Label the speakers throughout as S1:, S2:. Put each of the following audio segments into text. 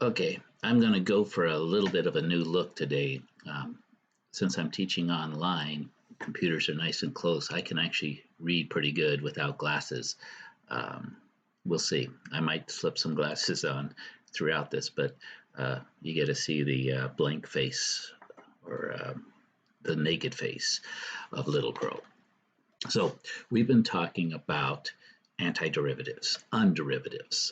S1: Okay, I'm going to go for a little bit of a new look today. Since I'm teaching online, computers are nice and close. I can actually read pretty good without glasses. Um, we'll see. I might slip some glasses on throughout this, but you get to see the blank face or the naked face of Little Crow. So we've been talking about antiderivatives, underivatives,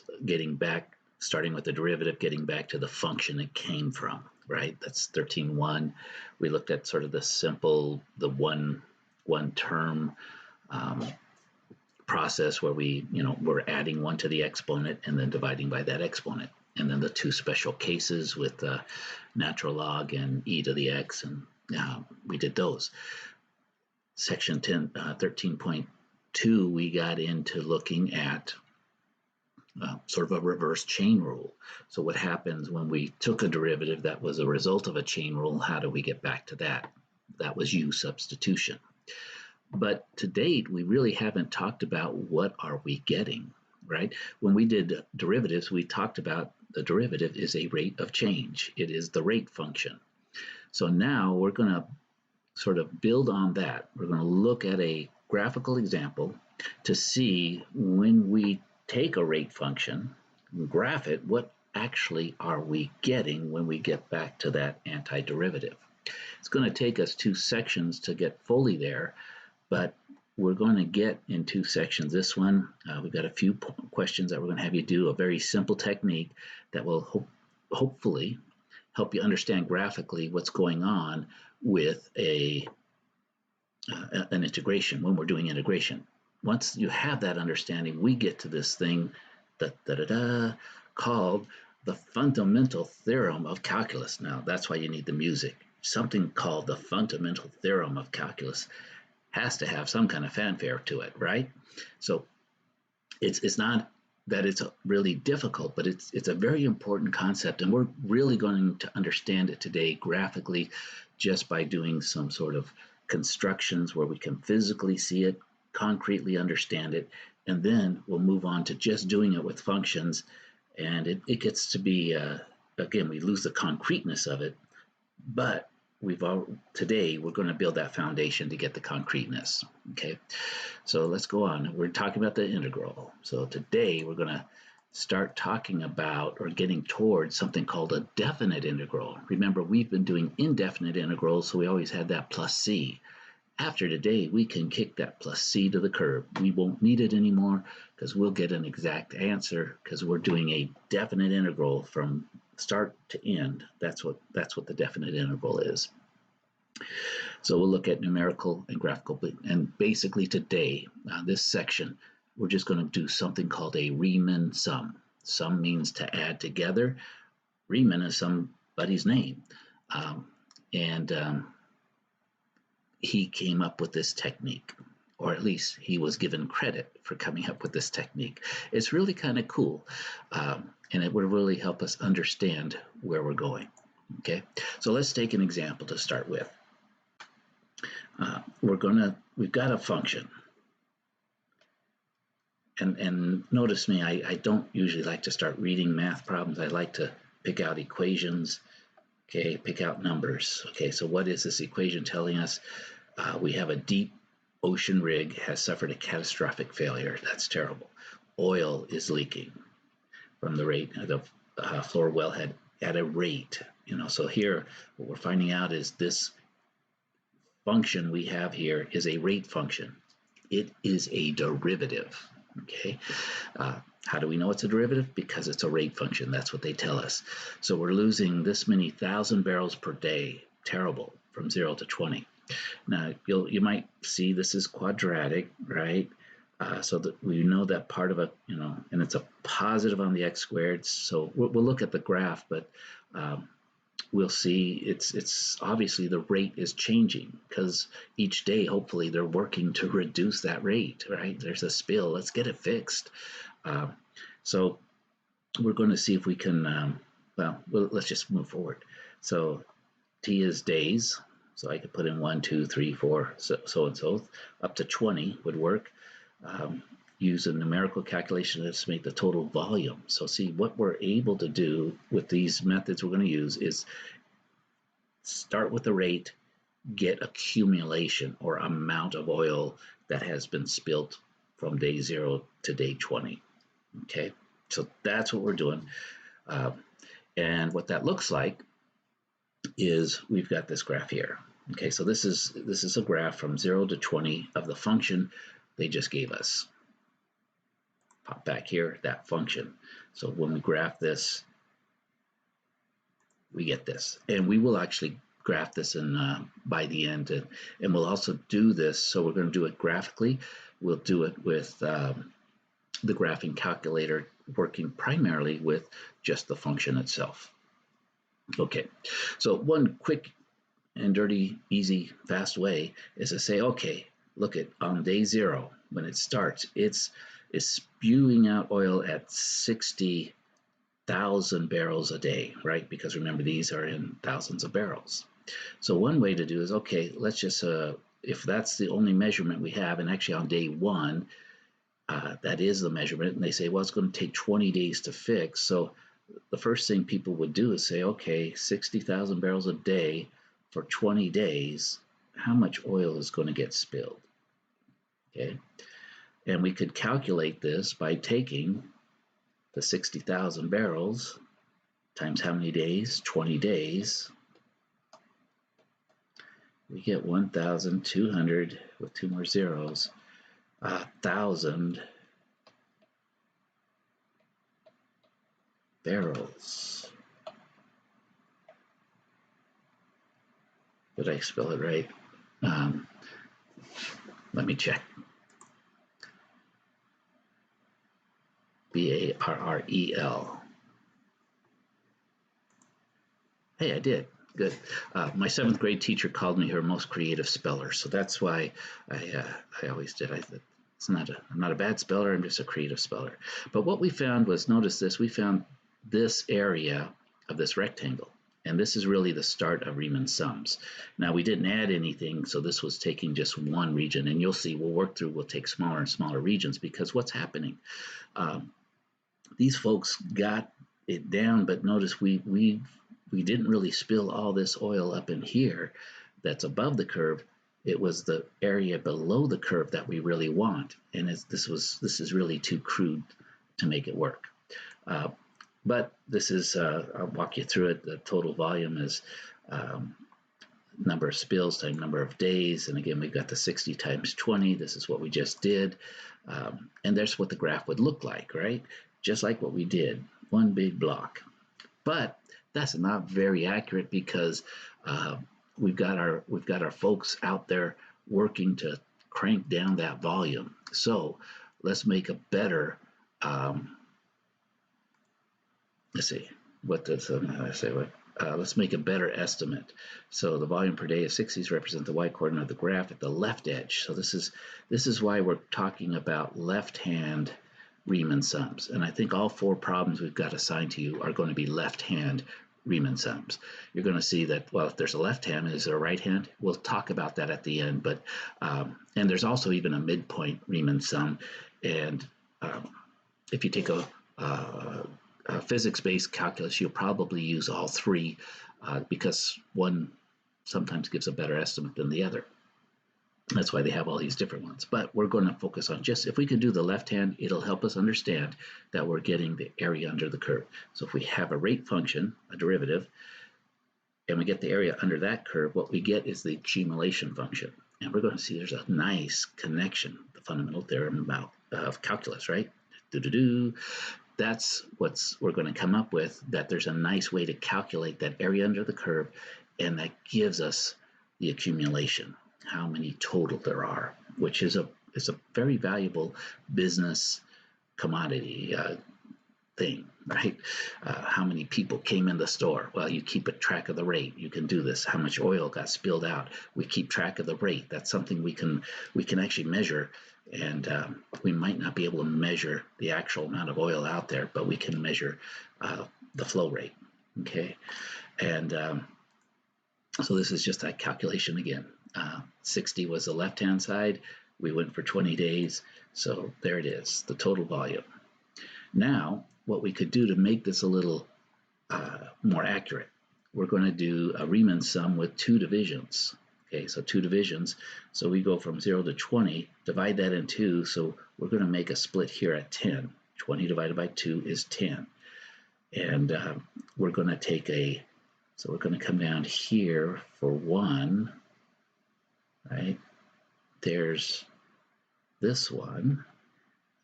S1: starting with the derivative, getting back to the function it came from, right? That's 13.1. We looked at sort of the simple, the one term process where we're adding 1 to the exponent and then dividing by that exponent. And then the two special cases with natural log and e to the x, and we did those. Section 13.2, we got into looking at sort of a reverse chain rule. So what happens when we took a derivative that was a result of a chain rule? How do we get back to that? That was U substitution. But to date, we really haven't talked about what are we getting, right? When we did derivatives, we talked about the derivative is a rate of change. It is the rate function. So now we're going to sort of build on that. We're going to look at a graphical example to see when we take a rate function, graph it, what actually are we getting when we get back to that antiderivative. It's going to take us 2 sections to get fully there, but we're going to get in 2 sections. This one, we've got a few questions that we're going to have you do, a very simple technique that will hopefully help you understand graphically what's going on with an integration when we're doing integration. Once you have that understanding, we get to this thing called the Fundamental Theorem of Calculus. Now, that's why you need the music. Something called the Fundamental Theorem of Calculus has to have some kind of fanfare to it, right? So it's not that it's really difficult, but it's a very important concept, and we're really going to understand it today graphically just by doing some sort of constructions where we can physically see it, concretely understand it, and then we'll move on to just doing it with functions, and it gets to be, again, we lose the concreteness of it, but today we're going to build that foundation to get the concreteness. Okay, so let's go on. We're talking about the integral. So today we're going to start talking about or getting towards something called a definite integral. Remember, we've been doing indefinite integrals, so we always had that plus c. After today, we can kick that plus c to the curb. We won't need it anymore because we'll get an exact answer because we're doing a definite integral from start to end. That's what the definite integral is. So we'll look at numerical and graphical, and basically today, this section, we're just going to do something called a Riemann sum. Sum means to add together. Riemann is somebody's name, and he came up with this technique, or at least he was given credit for coming up with this technique. It's really kind of cool, and it would really help us understand where we're going. Okay, so let's take an example to start with. We've got a function, and notice me, I don't usually like to start reading math problems. I like to pick out equations, okay, pick out numbers. Okay, so what is this equation telling us? We have a deep ocean rig has suffered a catastrophic failure. That's terrible. Oil is leaking from the rate of the floor wellhead at a rate. So here what we're finding out is this function we have here is a rate function. It is a derivative. Okay. How do we know it's a derivative? Because it's a rate function. That's what they tell us. So we're losing this many 1,000 barrels per day. Terrible. From 0 to 20. Now you might see this is quadratic, right? So that we know that part of it, and it's a positive on the x squared. So we'll look at the graph, but we'll see it's obviously the rate is changing because each day, hopefully, they're working to reduce that rate, right? There's a spill. Let's get it fixed. So we're going to see if we can, let's just move forward. So t is days. So I could put in 1, 2, 3, 4, so and so. Up to 20 would work. use a numerical calculation to estimate the total volume. So see, what we're able to do with these methods we're going to use is start with the rate, get accumulation or amount of oil that has been spilt from day 0 to day 20. Okay, so that's what we're doing. And what that looks like is we've got this graph here. Okay, so this is a graph from 0 to 20 of the function they just gave us. Pop back here, that function. So when we graph this, we get this. And we will actually graph this in by the end. And we'll also do this, so we're going to do it graphically. We'll do it with the graphing calculator, working primarily with just the function itself. Okay, so one quick and dirty, easy, fast way is to say, okay, look at on day 0, when it starts, it's spewing out oil at 60,000 barrels a day, right? Because remember, these are in thousands of barrels. So one way to do is, okay, let's just, if that's the only measurement we have, and actually on day 1, that is the measurement, and they say, well, it's going to take 20 days to fix. So the first thing people would do is say, okay, 60,000 barrels a day for 20 days, how much oil is going to get spilled? Okay, and we could calculate this by taking the 60,000 barrels times how many days? 20 days. We get 1,200 with 2 more zeros, 1,000 barrels. Did I spell it right? Let me check. B-A-R-R-E-L. Hey, I did. Good. My 7th grade teacher called me her most creative speller, so that's why I always did. I thought, I'm not a bad speller, I'm just a creative speller. But what we found was, notice this, we found this area of this rectangle, and this is really the start of Riemann sums. Now, we didn't add anything, so this was taking just one region, and you'll see we'll take smaller and smaller regions, because what's happening? These folks got it down, but notice we didn't really spill all this oil up in here that's above the curve. It was the area below the curve that we really want, and this is really too crude to make it work. But this is, I'll walk you through it. The total volume is number of spills times number of days, and again, we've got the 60 times 20. This is what we just did, and there's what the graph would look like, right? Just like what we did, one big block. But that's not very accurate, because we've got our folks out there working to crank down that volume. So let's make a better. Let's see. What does I say? What? Let's make a better estimate. So the volume per day of 60s represent the y-coordinate of the graph at the left edge. So this is why we're talking about left-hand Riemann sums. And I think all 4 problems we've got assigned to you are going to be left-hand Riemann sums. You're going to see that, well, if there's a left hand, is there a right hand? We'll talk about that at the end. But and there's also even a midpoint Riemann sum. And if you take a physics-based calculus, you'll probably use all 3 because one sometimes gives a better estimate than the other. That's why they have all these different ones. But we're going to focus on just, if we can do the left hand, it'll help us understand that we're getting the area under the curve. So if we have a rate function, a derivative, and we get the area under that curve, what we get is the accumulation function. And we're going to see there's a nice connection, the fundamental theorem of calculus, right? That's what we're going to come up with, that there's a nice way to calculate that area under the curve, and that gives us the accumulation, how many total there are, which is a very valuable business commodity thing, right? How many people came in the store? Well, you keep a track of the rate. You can do this. How much oil got spilled out? We keep track of the rate. That's something we can actually measure. And we might not be able to measure the actual amount of oil out there, but we can measure the flow rate. Okay, and so this is just that calculation again. 60 was the left-hand side. We went for 20 days. So there it is, the total volume. Now, what we could do to make this a little more accurate, we're going to do a Riemann sum with 2 divisions. Okay, so 2 divisions. So we go from 0 to 20, divide that in 2, so we're going to make a split here at 10. 20 divided by 2 is 10. And we're going to take so we're going to come down here for 1, right? There's this one.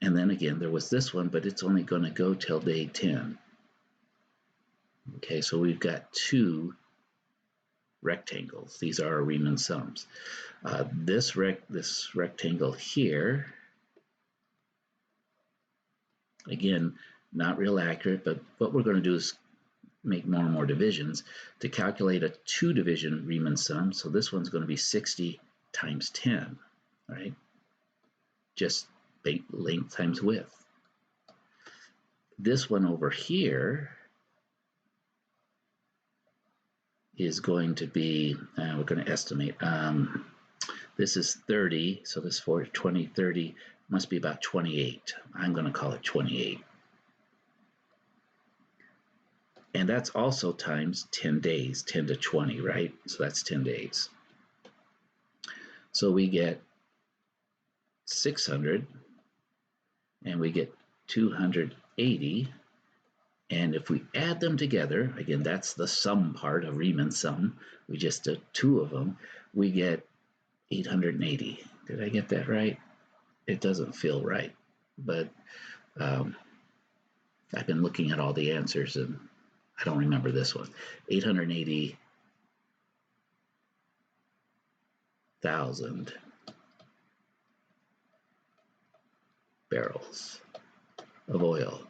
S1: And then again, there was this one, but it's only going to go till day 10. Okay, so we've got 2 rectangles. These are our Riemann sums. This rectangle here, again, not real accurate, but what we're going to do is make more and more divisions to calculate a 2-division Riemann sum. So this one's going to be 60 times 10, right? Just length times width. This one over here is going to be, we're going to estimate, this is 30, so this for 20, 30 must be about 28. I'm going to call it 28. And that's also times 10 days, 10 to 20, right? So that's 10 days. So we get 600, and we get 280. And if we add them together, again, that's the sum part of Riemann sum. We just did 2 of them. We get 880. Did I get that right? It doesn't feel right, but I've been looking at all the answers and I don't remember this one. 880,000 barrels of oil.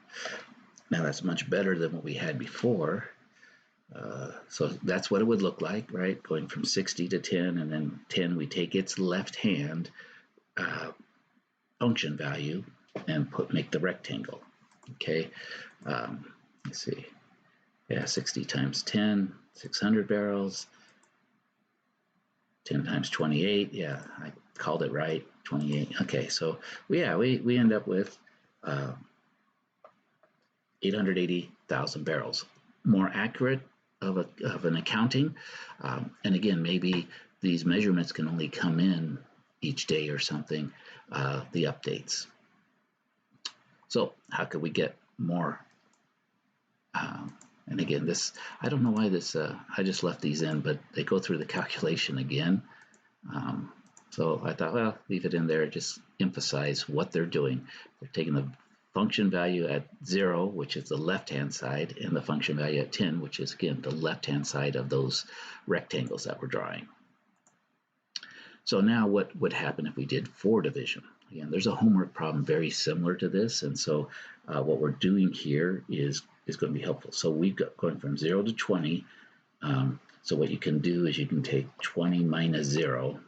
S1: Now that's much better than what we had before. So that's what it would look like, right? Going from 60 to 10, and then 10, we take its left-hand function value and make the rectangle. Okay, let's see. Yeah, 60 times 10, 600 barrels. 10 times 28. Yeah, I called it right. 28. Okay, so we end up with 880,000 barrels. More accurate of an accounting. And again, maybe these measurements can only come in each day or something, the updates. So how could we get more? And again, this, I don't know why this, I just left these in, but they go through the calculation again. So I thought, well, leave it in there, just emphasize what they're doing. They're taking the function value at 0, which is the left-hand side, and the function value at 10, which is, again, the left-hand side of those rectangles that we're drawing. So now what would happen if we did 4 division? Again, there's a homework problem very similar to this, and so what we're doing here is going to be helpful. So we've got going from 0 to 20. So what you can do is you can take 20 minus 0,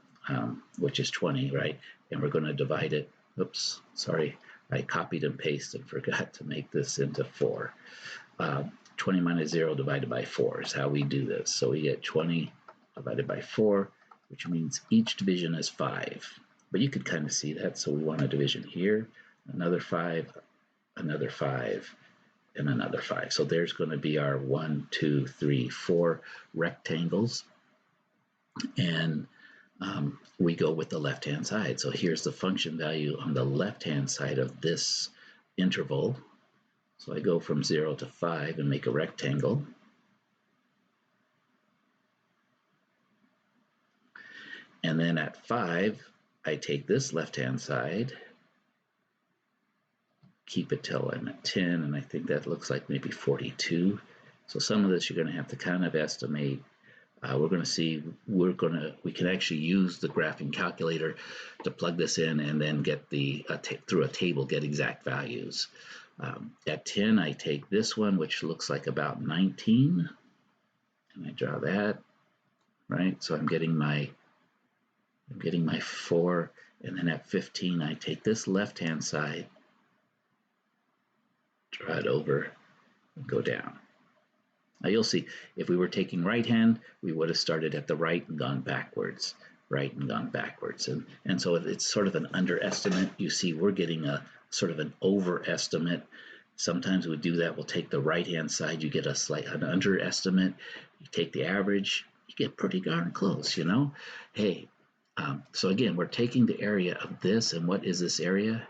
S1: which is 20, right? And we're going to divide it. Oops, sorry. I copied and pasted and forgot to make this into 4. 20 minus 0 divided by 4 is how we do this. So we get 20 divided by 4, which means each division is 5. But you could kind of see that. So we want a division here, another 5, another 5, and another 5. So there's going to be our 1, 2, 3, 4 rectangles. And we go with the left-hand side. So here's the function value on the left-hand side of this interval. So I go from 0 to 5 and make a rectangle. And then at 5, I take this left-hand side, keep it till I'm at 10, and I think that looks like maybe 42. So some of this you're going to have to kind of estimate. We're going to see, we can actually use the graphing calculator to plug this in and then get through a table, get exact values. At 10, I take this one, which looks like about 19, and I draw that, right? So I'm getting my 4, and then at 15, I take this left-hand side, draw it over, and go down. Now you'll see, if we were taking right hand, we would have started at the right and gone backwards. right, and gone backwards. And so it's sort of an underestimate. You see, we're getting a sort of an overestimate. Sometimes we do that. We'll take the right-hand side. You get an underestimate. You take the average. You get pretty darn close, you know. Hey, so again, we're taking the area of this, and what is this area?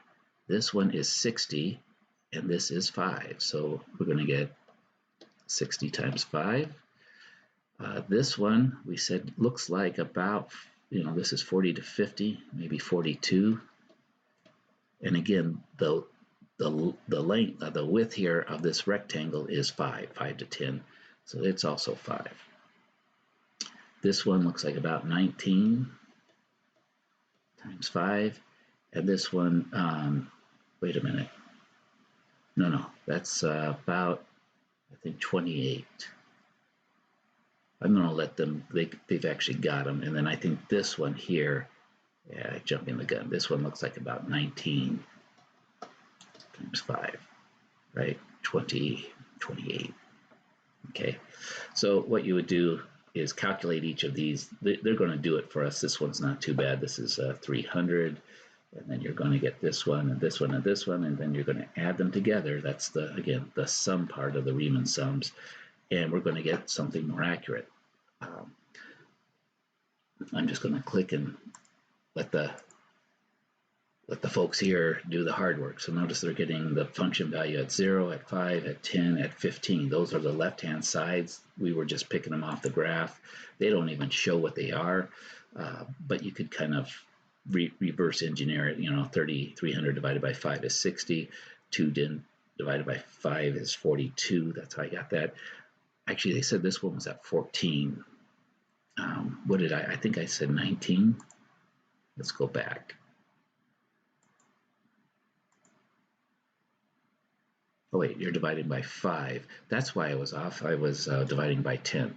S1: This one is 60, and this is 5. So we're going to get 60 times 5. This one, we said, looks like about, this is 40 to 50, maybe 42. And again, the length, the width here of this rectangle is 5 to 10. So it's also 5. This one looks like about 19 times 5. And this one, wait a minute. No, that's about, I think, 28. I'm going to let them, they've actually got them. And then I think this one here, yeah, jumping the gun. This one looks like about 19 times 5, right? 20, 28. Okay. So what you would do is calculate each of these. They're going to do it for us. This one's not too bad. This is 300. And then you're going to get this one and this one and this one. And then you're going to add them together. That's again, the sum part of the Riemann sums. And we're going to get something more accurate. I'm just going to click and let the folks here do the hard work. So notice they're getting the function value at 0, at 5, at 10, at 15. Those are the left-hand sides. We were just picking them off the graph. They don't even show what they are, but you could kind of reverse engineer it. 300 divided by 5 is 60. 2 divided by 5 is 42. That's how I got that. Actually, they said this one was at 14. What did I think I said 19. Let's go back. Oh wait, you're dividing by 5. That's why I was off. I was dividing by 10.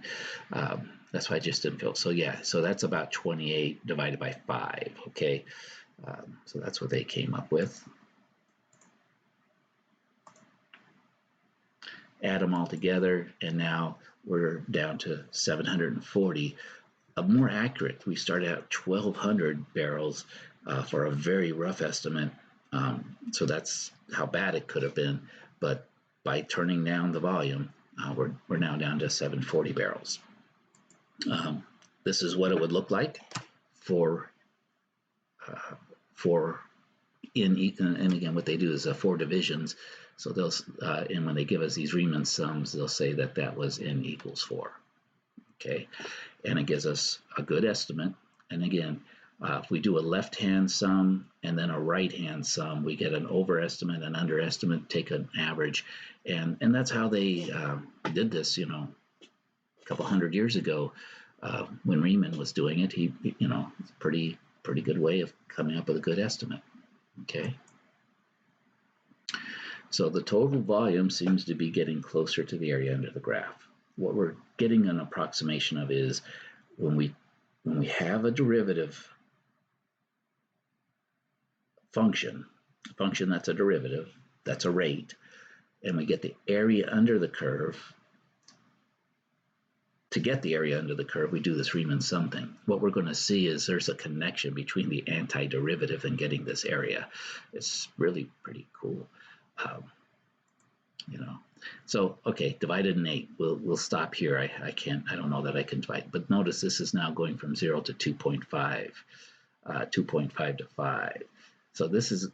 S1: That's why I just didn't feel. So yeah, so that's about 28 divided by 5. Okay, so that's what they came up with. Add them all together, and now we're down to 740. More accurate, we started out 1,200 barrels for a very rough estimate. So that's how bad it could have been. But by turning down the volume, we're now down to 740 barrels. This is what it would look like for and again, what they do is 4 divisions. So they'll and when they give us these Riemann sums, they'll say that was n equals 4. Okay, and it gives us a good estimate. And again, if we do a left-hand sum and then a right-hand sum, we get an overestimate, an underestimate, take an average, and that's how they did this. A couple hundred years ago, when Riemann was doing it, he it's a pretty good way of coming up with a good estimate. Okay. So the total volume seems to be getting closer to the area under the graph. What we're getting an approximation of is when we have a derivative function that's a derivative, that's a rate, and we get the area under the curve. To get the area under the curve, we do this Riemann sum thing. What we're going to see is there's a connection between the antiderivative and getting this area. It's really pretty cool. So okay, divided in 8. We'll stop here. I don't know that I can divide, but notice this is now going from 0 to 2.5, 2.5 to 5. So this is,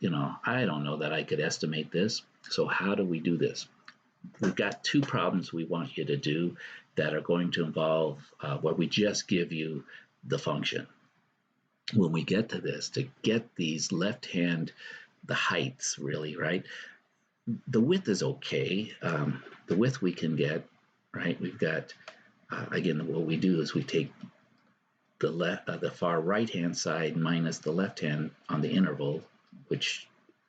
S1: I don't know that I could estimate this. So how do we do this? We've got 2 problems we want you to do that are going to involve where we just give you the function. When we get to this, to get these left-hand, the heights really, right? The width is okay. The width we can get, right? We've got, again, what we do is we take the far right-hand side minus the left-hand on the interval, which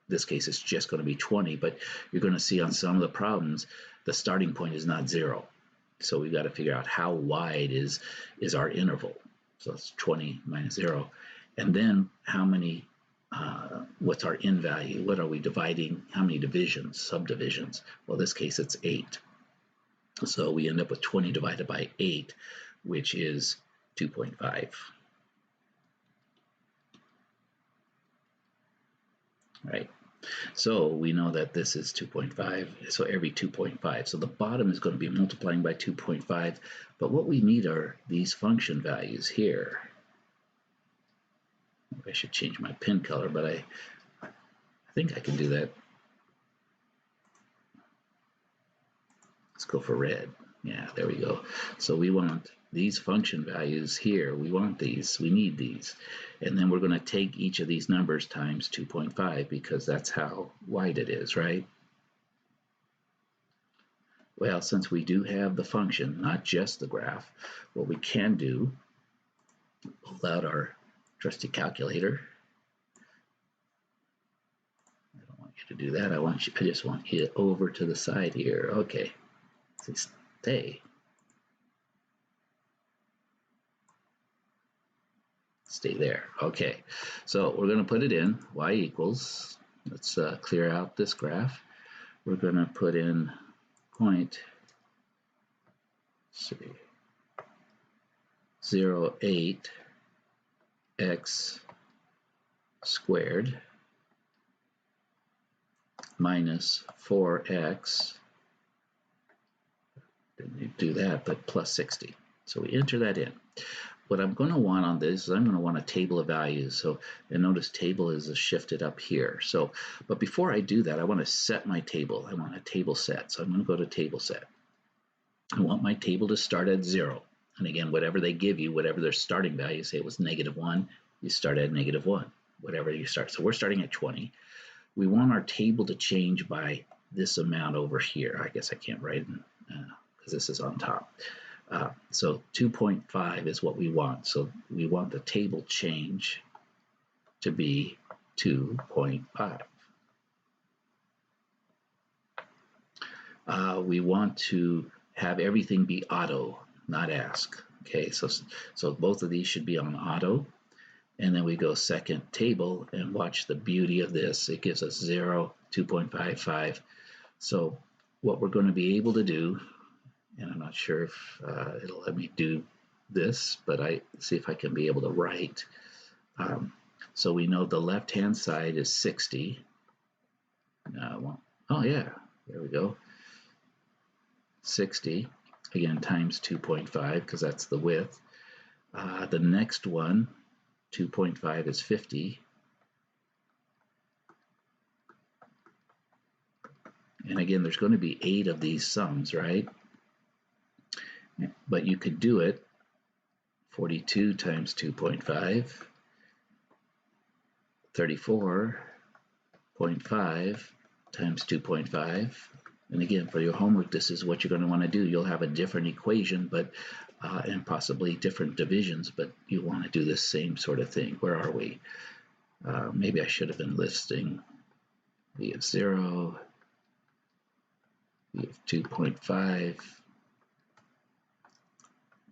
S1: in this case is just going to be 20, but you're going to see on some of the problems, the starting point is not 0. So we've got to figure out how wide is our interval. So it's 20 minus 0. And then how many, what's our n value? What are we dividing? How many divisions, subdivisions? Well, in this case, it's 8. So we end up with 20 divided by 8, which is 2.5. right? So we know that this is 2.5, so every 2.5. So the bottom is going to be multiplying by 2.5, but what we need are these function values here. I should change my pen color, but I think I can do that. Let's go for red. Yeah, there we go. So we want these function values here. We want these. We need these. And then we're going to take each of these numbers times 2.5 because that's how wide it is, right? Well, since we do have the function, not just the graph, what we can do, pull out our trusty calculator. I don't want you to do that. I just want you over to the side here. Okay. Stay. Stay there. Okay, so we're going to put it in, y equals, let's clear out this graph. We're going to put in point, let's see, 0.8 x squared minus 4x, didn't do that, but plus 60. So we enter that in. What I'm going to want on this is I'm going to want a table of values. So, and notice table is shifted up here. So, but before I do that, I want to set my table. I want a table set. So I'm going to go to table set. I want my table to start at 0. And again, whatever they give you, whatever their starting value, say it was -1, you start at -1, whatever you start. So we're starting at 20. We want our table to change by this amount over here. I guess I can't write because this is on top. So 2.5 is what we want. So we want the table change to be 2.5. We want to have everything be auto, not ask. Okay, so both of these should be on auto. And then we go second table and watch the beauty of this. It gives us 0, 2.55. So what we're going to be able to do, and I'm not sure if it'll let me do this, but I see if I can be able to write. So we know the left-hand side is 60. Oh yeah, there we go. 60, again, times 2.5, because that's the width. The next one, 2.5 is 50. And again, there's going to be 8 of these sums, right? But you could do it 42 times 2.5, 34.5 times 2.5. And again, for your homework, this is what you're going to want to do. You'll have a different equation, but and possibly different divisions, but you want to do the same sort of thing. Where are we? Maybe I should have been listing v of 0, v of 2.5,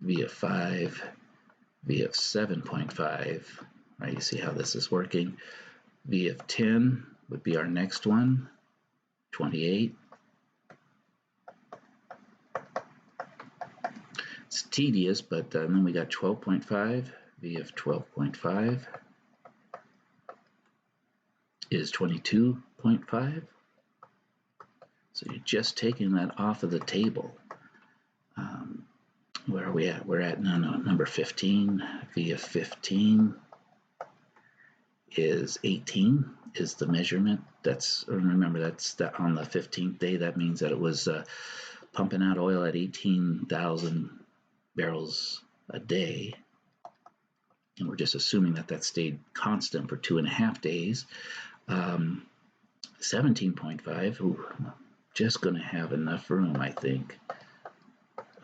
S1: v of 5, v of 7.5. Right, you see how this is working. V of 10 would be our next one, 28. It's tedious, but then we got 12.5. V of 12.5 is 22.5. So you're just taking that off of the table. Where are we at? We're at number 15. V of 15 is 18 is the measurement. Remember that's on the 15th day. That means that it was pumping out oil at 18,000 barrels a day. And we're just assuming that stayed constant for 2.5 days. 17.5, ooh, just going to have enough room, I think.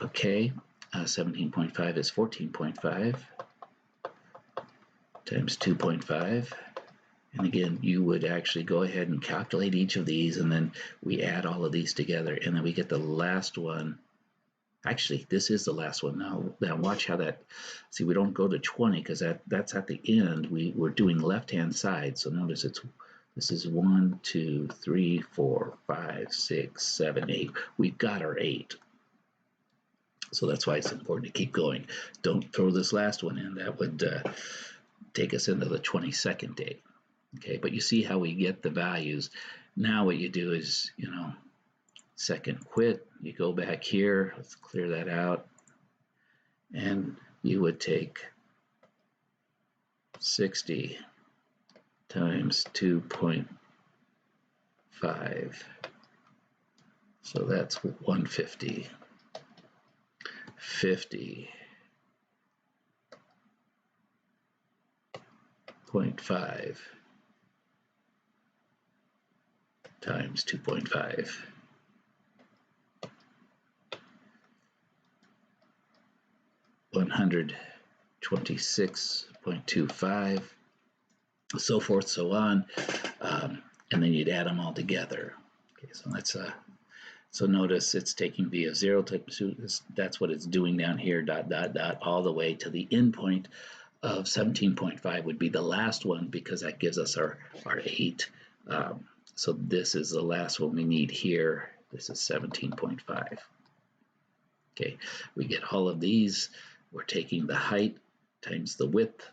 S1: Okay, 17.5 is 14.5 times 2.5. And again, you would actually go ahead and calculate each of these, and then we add all of these together, and then we get the last one. Actually, this is the last one. Now watch how that, see, we don't go to 20 because that's at the end. We're doing left-hand side. So notice this is 1, 2, 3, 4, 5, 6, 7, 8. We've got our 8. So that's why it's important to keep going. Don't throw this last one in. That would take us into the 22nd day. Okay, but you see how we get the values. Now what you do is, second quit, you go back here, let's clear that out, and you would take 60 times 2.5. So that's 150. 50.5 times 2.5. 126.25, so forth, so on, and then you'd add them all together. Okay, so so notice it's taking v of 0 times 2. That's what it's doing down here, dot, dot, dot, all the way to the endpoint of 17.5 would be the last one, because that gives us our 8. So this is the last one we need here. This is 17.5. Okay, we get all of these. We're taking the height times the width,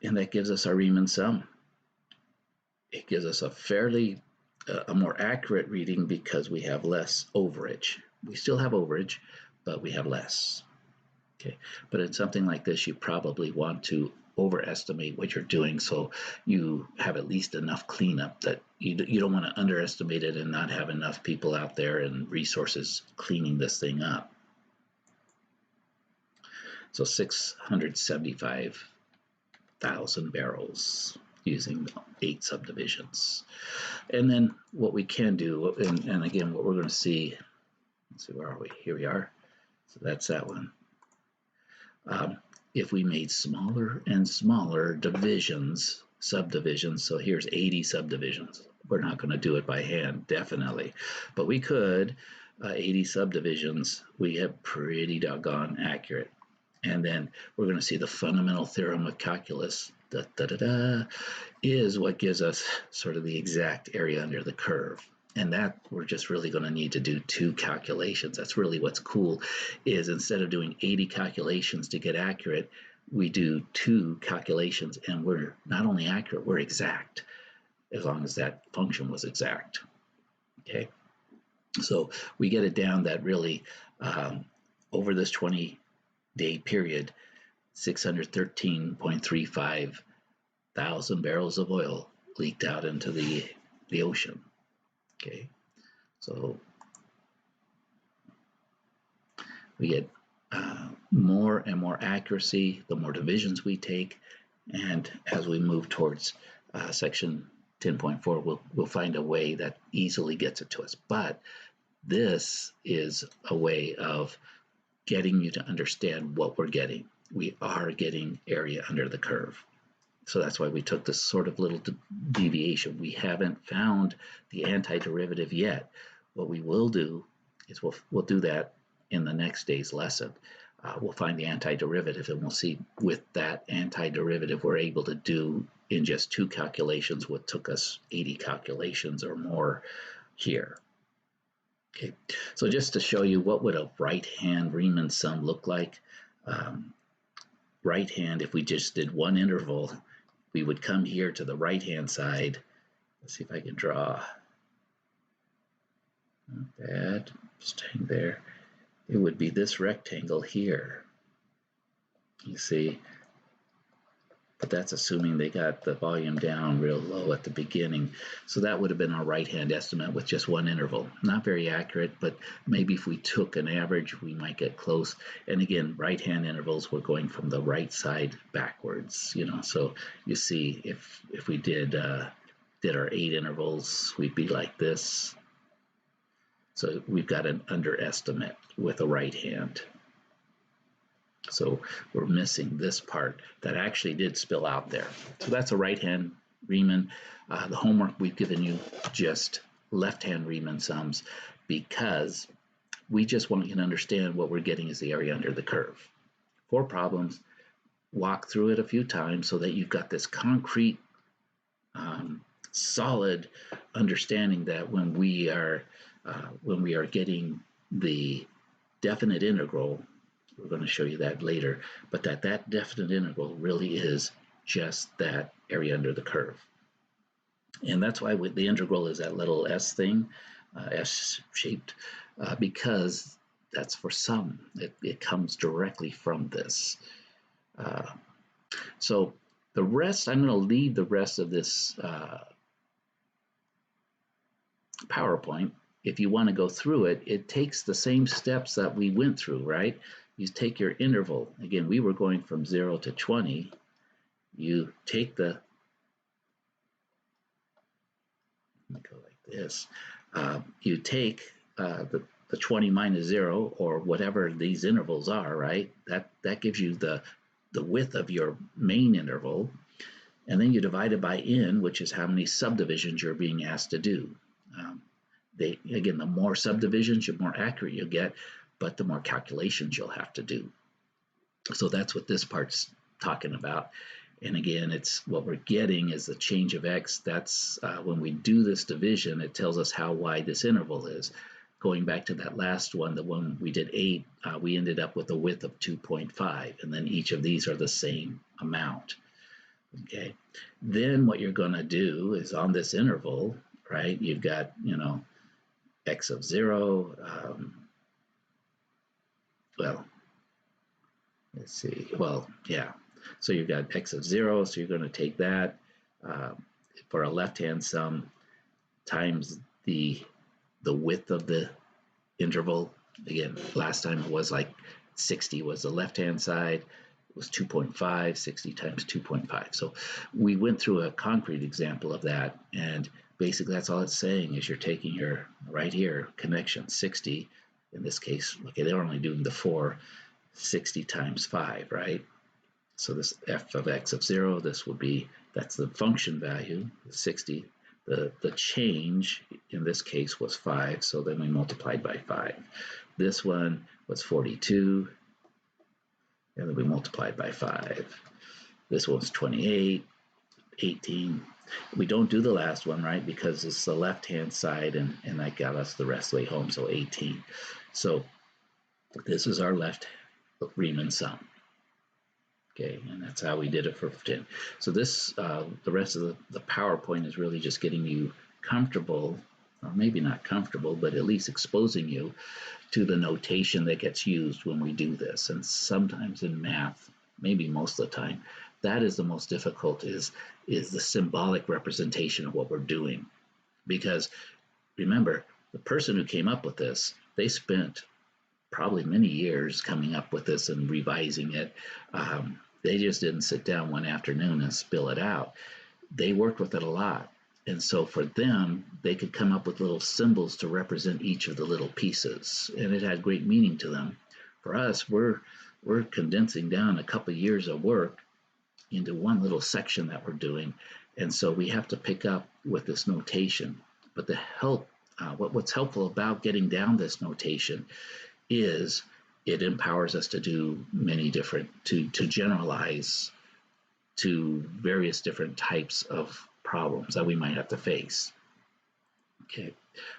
S1: and that gives us our Riemann sum. It gives us a more accurate reading because we have less overage. We still have overage, but we have less. Okay, but in something like this, you probably want to overestimate what you're doing, so you have at least enough cleanup that you don't want to underestimate it and not have enough people out there and resources cleaning this thing up. So 675,000 barrels using 8 subdivisions. And then what we can do, and again, what we're going to see, let's see, where are we? Here we are. So that's that one. If we made smaller and smaller divisions, subdivisions, so here's 80 subdivisions. We're not going to do it by hand, definitely. But we could, 80 subdivisions, we have pretty doggone accurate. And then we're going to see the fundamental theorem of calculus, is what gives us sort of the exact area under the curve. And that we're just really going to need to do 2 calculations. That's really what's cool, is instead of doing 80 calculations to get accurate, we do 2 calculations, and we're not only accurate, we're exact, as long as that function was exact. Okay, so we get it down that really over this 20-day period, 613.35 thousand barrels of oil leaked out into the ocean. Okay, so we get more and more accuracy the more divisions we take, and as we move towards section 10.4, we'll find a way that easily gets it to us. But this is a way of getting you to understand what we're getting. We are getting area under the curve. So that's why we took this sort of little deviation. We haven't found the antiderivative yet. What we will do is we'll do that in the next day's lesson. We'll find the antiderivative, and we'll see with that antiderivative we're able to do in just 2 calculations what took us 80 calculations or more here. Okay, so just to show you what would a right-hand Riemann sum look like. Right hand, if we just did one interval, we would come here to the right-hand side. Let's see if I can draw. Not bad, staying there. It would be this rectangle here. You see, but that's assuming they got the volume down real low at the beginning. So that would have been our right-hand estimate with just one interval. Not very accurate, but maybe if we took an average, we might get close. And again, right-hand intervals, we're going from the right side backwards, So you see, if we did our 8 intervals, we'd be like this. So we've got an underestimate with a right hand. So we're missing this part that actually did spill out there. So that's a right-hand Riemann. The homework we've given you just left-hand Riemann sums, because we just want you to understand what we're getting is the area under the curve. 4 problems, walk through it a few times so that you've got this concrete, solid understanding that when we are getting the definite integral, we're going to show you that later, but that definite integral really is just that area under the curve. And that's why the integral is that little s thing, S-shaped, because that's for sum. It comes directly from this. So the rest, I'm going to leave the rest of this PowerPoint. If you want to go through it, it takes the same steps that we went through, right? You take your interval. Again, we were going from 0 to 20. You take the, let me go like this. You take the 20 minus 0, or whatever these intervals are, right? That gives you the width of your main interval. And then you divide it by n, which is how many subdivisions you're being asked to do. Again, the more subdivisions, the more accurate you'll get, but the more calculations you'll have to do. So that's what this part's talking about. And again, it's what we're getting is the change of x. That's when we do this division, it tells us how wide this interval is. Going back to that last one, the one we did 8, we ended up with a width of 2.5, and then each of these are the same amount. Okay, then what you're going to do is on this interval, right, you've got, x of 0, well, let's see, well, yeah, so you've got x of 0, so you're going to take that for a left-hand sum times the width of the interval. Again, last time it was like 60 was the left-hand side, it was 2.5, 60 times 2.5. So we went through a concrete example of that, and basically that's all it's saying is you're taking your, right here, connection, 60, in this case, okay, they're only doing the 4, 60 times 5, right? So this f of x of 0, this would be, that's the function value, 60. The change in this case was 5, so then we multiplied by 5. This one was 42, and then we multiplied by 5. This one's 28, 18. We don't do the last one, right, because it's the left-hand side, and that got us the rest of the way home, so 18. So this is our left Riemann sum. Okay, and that's how we did it for 10. So this, the rest of the PowerPoint is really just getting you comfortable, or maybe not comfortable, but at least exposing you to the notation that gets used when we do this. And sometimes in math, maybe most of the time, that is the most difficult, is the symbolic representation of what we're doing. Because remember, the person who came up with this, they spent probably many years coming up with this and revising it. They just didn't sit down one afternoon and spill it out. They worked with it a lot. And so for them, they could come up with little symbols to represent each of the little pieces. And it had great meaning to them. For us, we're condensing down a couple of years of work into one little section that we're doing. And so we have to pick up with this notation. But the help, what's helpful about getting down this notation is it empowers us to do many different, to generalize to various different types of problems that we might have to face. Okay,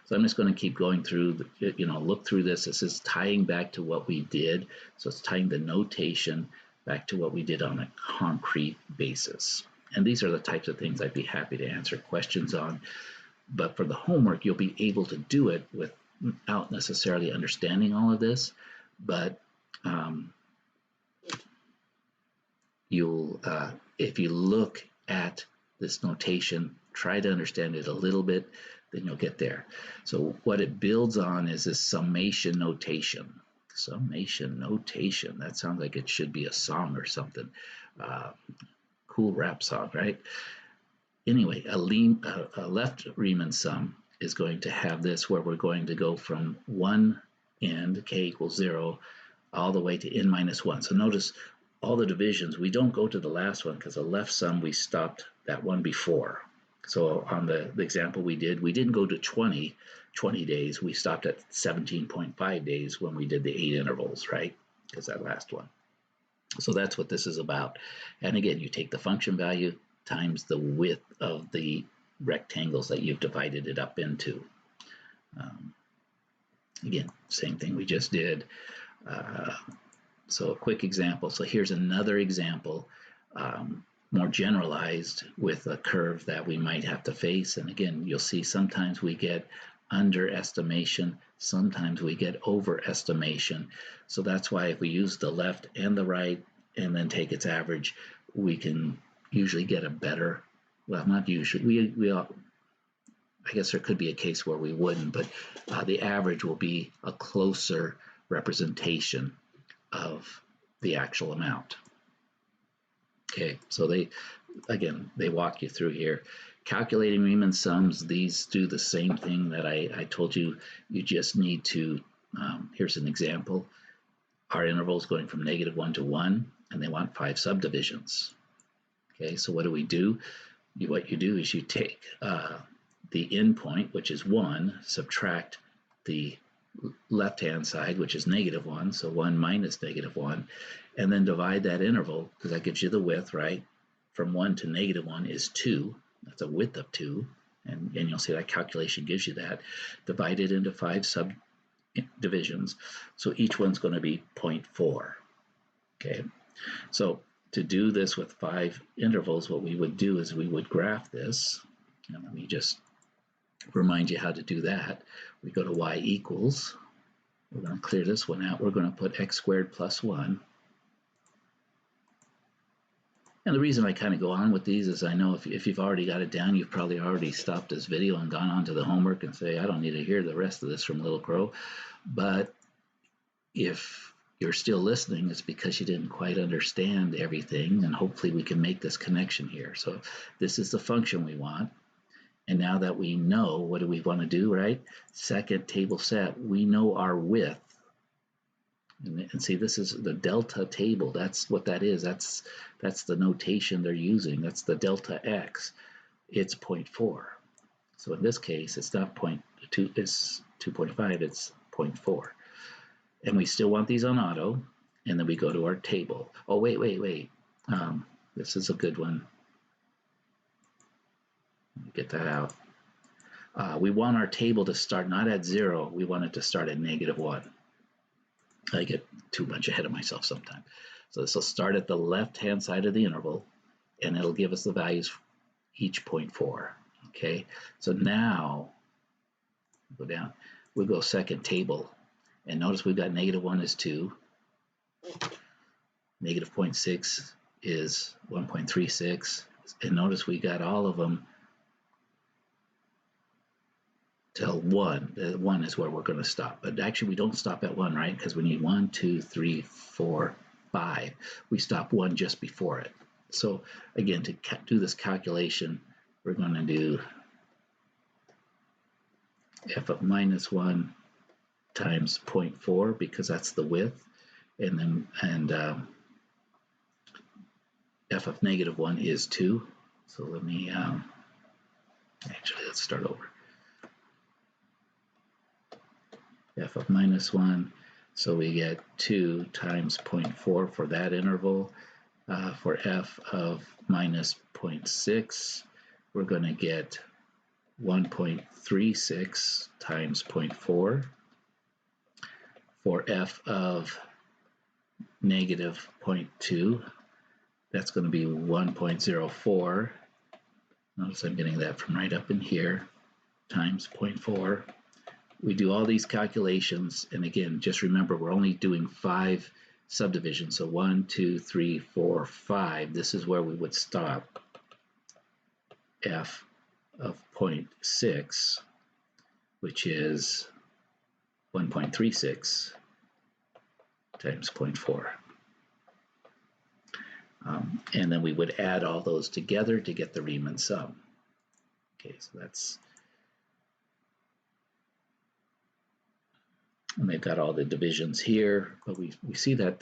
S1: so I'm just going to keep going through, look through this. This is tying back to what we did. So it's tying the notation back to what we did on a concrete basis. And these are the types of things I'd be happy to answer questions on. But for the homework, you'll be able to do it without necessarily understanding all of this. But if you look at this notation, try to understand it a little bit, then you'll get there. So what it builds on is this summation notation. Summation notation. That sounds like it should be a song or something. Cool rap song, right? Anyway, a left Riemann sum is going to have this, where we're going to go from one end, k equals 0, all the way to n minus 1. So notice all the divisions, we don't go to the last one because the left sum, we stopped that one before. So on the example we didn't go to 20 days. We stopped at 17.5 days when we did the 8 intervals, right? Because that last one. So that's what this is about. And again, you take the function value times the width of the rectangles that you've divided it up into. Again, same thing we just did. So a quick example. So here's another example more generalized with a curve that we might have to face. And again, you'll see sometimes we get underestimation, sometimes we get overestimation. So that's why if we use the left and the right and then take its average, we can usually get a better, well, not usually, I guess there could be a case where we wouldn't, but the average will be a closer representation of the actual amount. Okay, so they walk you through here. Calculating Riemann sums, these do the same thing that I told you. You just need to, here's an example. Our interval is going from -1 to 1, and they want 5 subdivisions. Okay, so what do? What you do is you take the endpoint, which is 1, subtract the left-hand side, which is -1, so 1 minus -1, and then divide that interval, because that gives you the width, right? From 1 to -1 is 2. That's a width of 2, and you'll see that calculation gives you that. Divide it into 5 subdivisions, so each one's going to be 0.4. Okay, so to do this with 5 intervals, what we would do is we would graph this. And let me just remind you how to do that. We go to y equals. We're going to clear this one out. We're going to put x squared plus 1. And the reason I kind of go on with these is I know if you've already got it down, you've probably already stopped this video and gone on to the homework and say, I don't need to hear the rest of this from Little Crow. But if you're still listening, it's because you didn't quite understand everything, and hopefully we can make this connection here. So this is the function we want. And now that we know, what do we want to do, right? Second table set, we know our width. And see, this is the delta table. That's what that is. That's the notation they're using. That's the delta x. It's 0.4. So in this case, it's not 0.2, it's 2.5, it's 0.4. And we still want these on auto. And then we go to our table. Oh, wait. This is a good one. Get that out. We want our table to start not at 0. We want it to start at -1. I get too much ahead of myself sometimes. So this will start at the left-hand side of the interval, and it'll give us the values each 0.4. Okay, so now go down. We go second table, and notice we've got -1 is 2, -0.6 is 1.36, and notice we got all of them till 1. 1 is where we're going to stop. But actually, we don't stop at 1, right? Because we need 1, 2, 3, 4, 5. We stop 1 just before it. So again, to do this calculation, we're going to do f of -1 times 0.4, because that's the width, and then f of -1 is 2. So let me actually, let's start over. F of -1, so we get 2 times 0.4 for that interval. For f of -0.6, we're going to get 1.36 times 0.4. For f of -0.2, that's going to be 1.04. Notice I'm getting that from right up in here, times 0.4. We do all these calculations, and again, just remember, we're only doing 5 subdivisions. So 1, 2, 3, 4, 5. This is where we would stop. F of 0.6, which is 1.36 times 0.4. And then we would add all those together to get the Riemann sum. Okay, so that's, and they've got all the divisions here, but we see that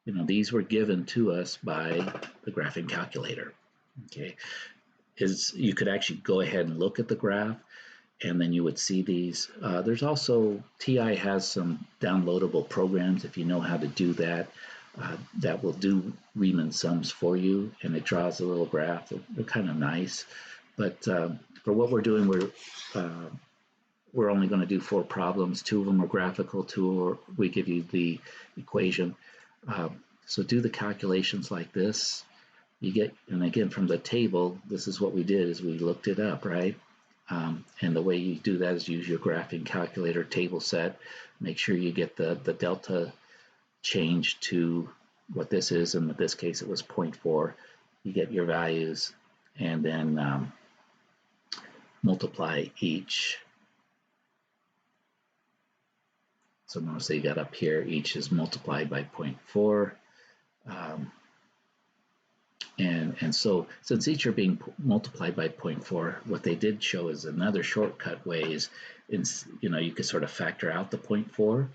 S1: these were given to us by the graphing calculator. Okay, you could actually go ahead and look at the graph, and then you would see these. There's also, TI has some downloadable programs, if you know how to do that, that will do Riemann sums for you, and it draws a little graph. They're kind of nice, but for what we're doing, we're only going to do 4 problems. 2 of them are graphical, 2 we give you the equation. So do the calculations like this. you get, and again, from the table, this is what we did, is we looked it up, right? And the way you do that is use your graphing calculator table set. Make sure you get the delta change to what this is. In this case, it was 0.4. You get your values and then multiply each. So notice you got up here, each is multiplied by 0.4. And so since each are being multiplied by 0.4, what they did show is another shortcut ways, you could sort of factor out the 0.4.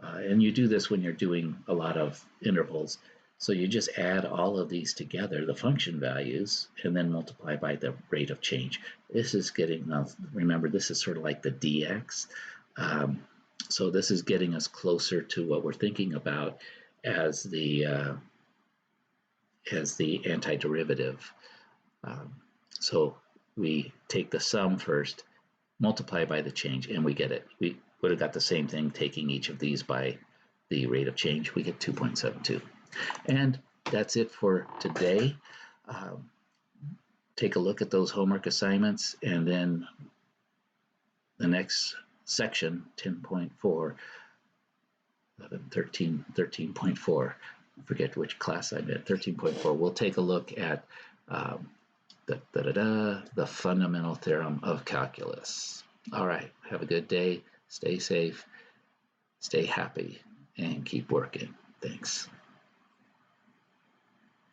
S1: And you do this when you're doing a lot of intervals. So you just add all of these together, the function values, and then multiply by the rate of change. This is getting, now remember, this is sort of like the dx. So this is getting us closer to what we're thinking about as the antiderivative. So we take the sum first, multiply by the change, and we get it. We would have got the same thing taking each of these by the rate of change. We get 2.72. And that's it for today. Take a look at those homework assignments, and then the next section, 10.4, 13.4, I forget which class I'm in, 13.4, we'll take a look at the fundamental theorem of calculus. All right, have a good day, stay safe, stay happy, and keep working. Thanks.